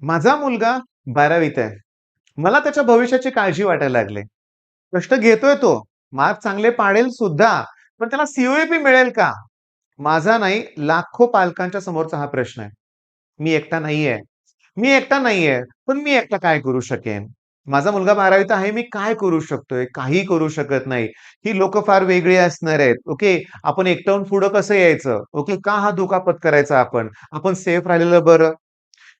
माझा मुलगा 12वीत आहे. मला त्याच्या भविष्याची काळजी वाटायला लागली. कष्ट घेतोय तो, मार्क चांगले पाडेल सुद्धा, पण त्याला सी मिळेल का? माझा नाही, लाखो पालकांच्या समोरचा हा प्रश्न आहे. मी एकटा नाहीये. मी एकटा नाहीये, पण मी एकटा काय करू शकेन? माझा मुलगा 12वीत आहे, मी काय करू शकतोय? काही करू शकत नाही. ही लोकं फार वेगळी असणार आहेत. ओके. आपण एकटाहून पुढं कसं यायचं? ओके. का हा धोका पत्करायचा आपण? आपण सेफ राहिलेलं बरं.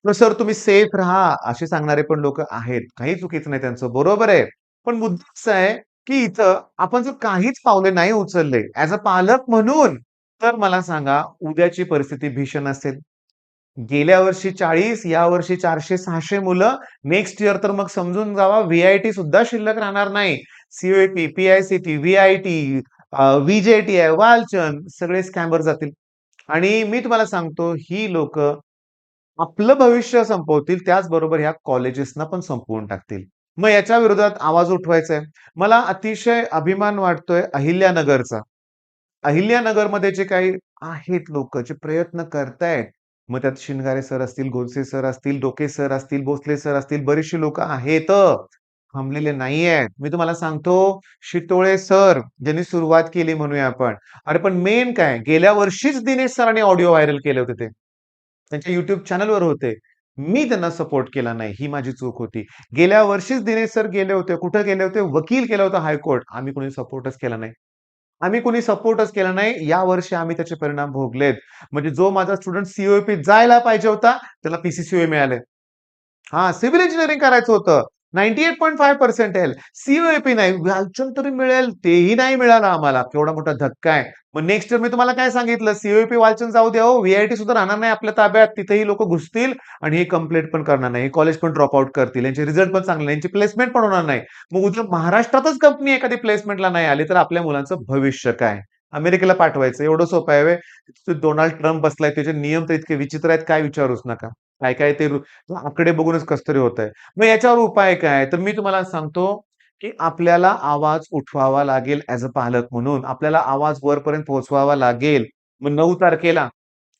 तर सर तुम्ही सेफ राहा, असे सांगणारे पण लोकं आहेत. काही चुकीचं नाही त्यांचं, बरोबर आहे. पण मुद्दा असा आहे, की इथं आपण जर काहीच पावले नाही उचलले ॲज अ पालक म्हणून, तर मला सांगा उद्याची परिस्थिती भीषण असेल. गेल्या वर्षी 40, यावर्षी 400-600 मुलं, नेक्स्ट इयर तर मग समजून जावा व्ही-आय-टी सुद्धा शिल्लक राहणार नाही. सी-यू-ई-टी, पी-आय-सी-टी, व्ही-आय-टी, व्ही-जे-टी-आय, वालचंद सगळे स्कॅमवर जातील. आणि मी तुम्हाला सांगतो ही लोकं आपलं भविष्य संपवतील, त्याचबरोबर ह्या कॉलेजेसना पण संपवून टाकतील. मग याच्या विरोधात आवाज उठवायचा आहे. मला अतिशय अभिमान वाटतोय अहिल्यानगरचा. अहिल्यानगरमध्ये जे काही आहेत लोकं, जे प्रयत्न करतायत, मग त्यात शिंगारे सर असतील, गोडसे सर असतील, डोके सर असतील, भोसले सर असतील, बरीचशी लोकं आहेत. थांबलेले नाहीयेत. मी तुम्हाला सांगतो, शितोळे सर ज्यांनी सुरुवात केली म्हणूया आपण. अरे पण मेन काय, गेल्या वर्षीच दिनेश सरांनी ऑडिओ व्हायरल केले होते ते. त्यांच्या YouTube चॅनलवर होते. मी त्यांना सपोर्ट केला नाही, ही माझी चूक होती. गेल्या वर्षीच दिनेश सर गेले होते. कुठे गेले होते? वकील केलं होतं हायकोर्ट. आम्ही कोणी सपोर्टच केला नाही. आम्ही कोणी सपोर्टच केला नाही. यावर्षी आम्ही त्याचे परिणाम भोगलेत. म्हणजे जो माझा स्टुडंट सी जायला पाहिजे होता, त्याला पी मिळाले. हां, सिव्हिल इंजिनिअरिंग करायचं होतं. 98.5% सी-यू-ए-पी नाही. वालचंद तरी मिळेल, तेही नाही मिळालं आम्हाला. केवढा मोठा धक्का आहे. मग नेक्स्ट इयर मी तुम्हाला काय सांगितलं, सी-यू-ए-पी वालचंद जाऊ द्या हो, व्ही-आय-टी सुद्धा राहणार नाही आपल्या ताब्यात. तिथेही लोकं घुसतील आणि हे कंप्लीट पण करणार नाही. कॉलेज पण ड्रॉप आउट करतील. यांचे रिझल्ट पण चांगले नाही. यांची प्लेसमेंट पण होणार नाही. मग उद्या महाराष्ट्रातच कंपनी एखादी प्लेसमेंटला नाही आली, तर आपल्या मुलांचं भविष्य काय? अमेरिकेला पाठवायचं एवढं सोपं आहे व्हय? डोनाल्ड ट्रम्प बसलाय, त्याचे नियम तर इतके विचित्र आहेत, काय विचारूच नका. काय-काय ते आकडे बघूनच कसं तरी होतंय. मग याच्यावर उपाय काय? तर मी तुम्हाला सांगतो, की आपल्याला आवाज उठवावा लागेल ॲज अ पालक म्हणून. आपल्याला आवाज वरपर्यंत पोहोचवावा लागेल. मग 9 तारखेला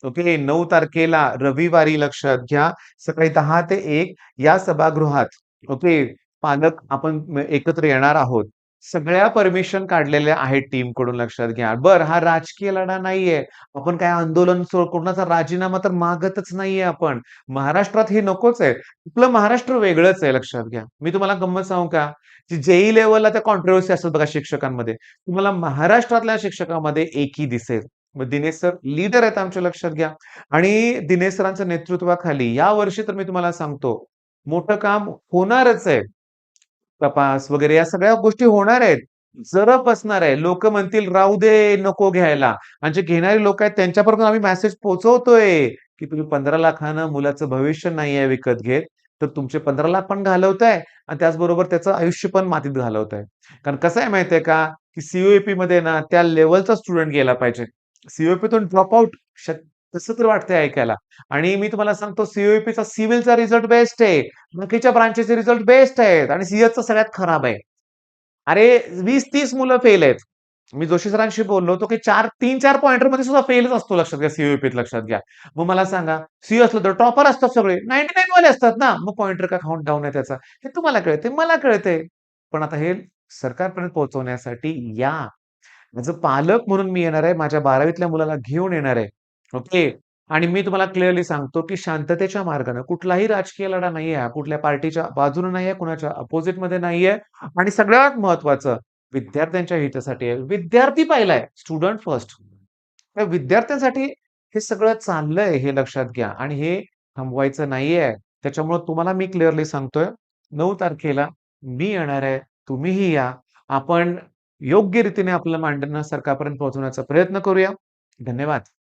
ओके, 9 तारखेला रविवारी लक्षात घ्या, सकाळी 10 ते 1 या सभागृहात ओके, पालक आपण एकत्र येणार आहोत. सगळ्या परमिशन काढलेल्या आहेत टीमकडून लक्षात घ्या. बरं हा राजकीय लढा नाहीये. आपण काय आंदोलन कोणाचा राजीनामा तर मागतच नाहीये आपण. महाराष्ट्रात हे नकोच आहे. आपलं महाराष्ट्र वेगळंच आहे लक्षात घ्या. मी तुम्हाला गंमत सांगू का? जे लेव्हलला त्या कॉन्ट्रोव्हर्सी असतात बघा शिक्षकांमध्ये. तुम्हाला महाराष्ट्रातल्या शिक्षकामध्ये एकी दिसेल. मग दिनेश सर लीडर आहेत आमच्या लक्षात घ्या. आणि दिनेश सरांच्या नेतृत्वाखाली यावर्षी तर मी तुम्हाला सांगतो, मोठं काम होणारच आहे. तपास वगैरे या सगळ्या गोष्टी होणार आहेत. जरब बसणार आहे. लोकं म्हणतील, "राहू दे, नको घ्यायला." आणि जे घेणारे लोकं आहेत त्यांच्यापर्यंत आम्ही मेसेज पोहोचवतोय, की तुम्ही 15,00,000नं मुलाचं भविष्य नाहीये विकत घेत, तर तुमचे 15,00,000 पण घालवताय आणि त्याचबरोबर त्याचं आयुष्य पण मातीत घालवताय. कारण कसं आहे माहिती का, की सी ना त्या लेव्हलचा स्टुडंट गेला पाहिजे. सी-यू-ए-पीतून कसं तर वाटतंय ऐकायला. आणि मी तुम्हाला सांगतो सिव्हिलचा रिझल्ट बेस्ट आहे. बाकीच्या ब्रांचेसचे रिझल्ट बेस्ट आहेत आणि सीएसचा सगळ्यात खराब आहे. अरे 20-30 मुलं फेल आहेत. मी जोशी सरांशी बोललो होतो, की 3-4 पॉइंटरमध्ये सुद्धा फेलच असतो लक्षात घ्या, सी लक्षात घ्या. मग मला सांगा, सी असलं तर टॉपर असतात सगळे. 99 वाले असतात ना. मग पॉइंटर का काउंट डाउन आहे त्याचा? हे तुम्हाला कळतंय, मला कळतंय. पण आता हे सरकारपर्यंत पोहोचवण्यासाठी या. ॲज अ पालक म्हणून मी येणार आहे. माझ्या 12वीतल्या मुलाला घेऊन येणार आहे. ओके. आणि मी तुम्हाला क्लिअरली सांगतो, की शांततेच्या मार्गाने कुठलाही राजकीय लढा नाहीये हा. कुठल्या पार्टीच्या बाजूने नाहीये, कुणाच्या अपोझिटमध्ये नाहीये आणि सगळ्यात महत्त्वाचं विद्यार्थ्यांच्या हितासाठी आहे. विद्यार्थी पहिला आहे, स्टुडंट फर्स्ट. त्या विद्यार्थ्यांसाठी हे सगळं चाललंय हे लक्षात घ्या आणि हे थांबवायचं नाहीये. त्याच्यामुळे तुम्हाला मी क्लिअरली सांगतोय, 9 तारखेला मी येणार आहे, तुम्हीही या. आपण योग्य रीतीने आपलं मांडणं सरकारपर्यंत पोहोचवण्याचा प्रयत्न करूया. धन्यवाद.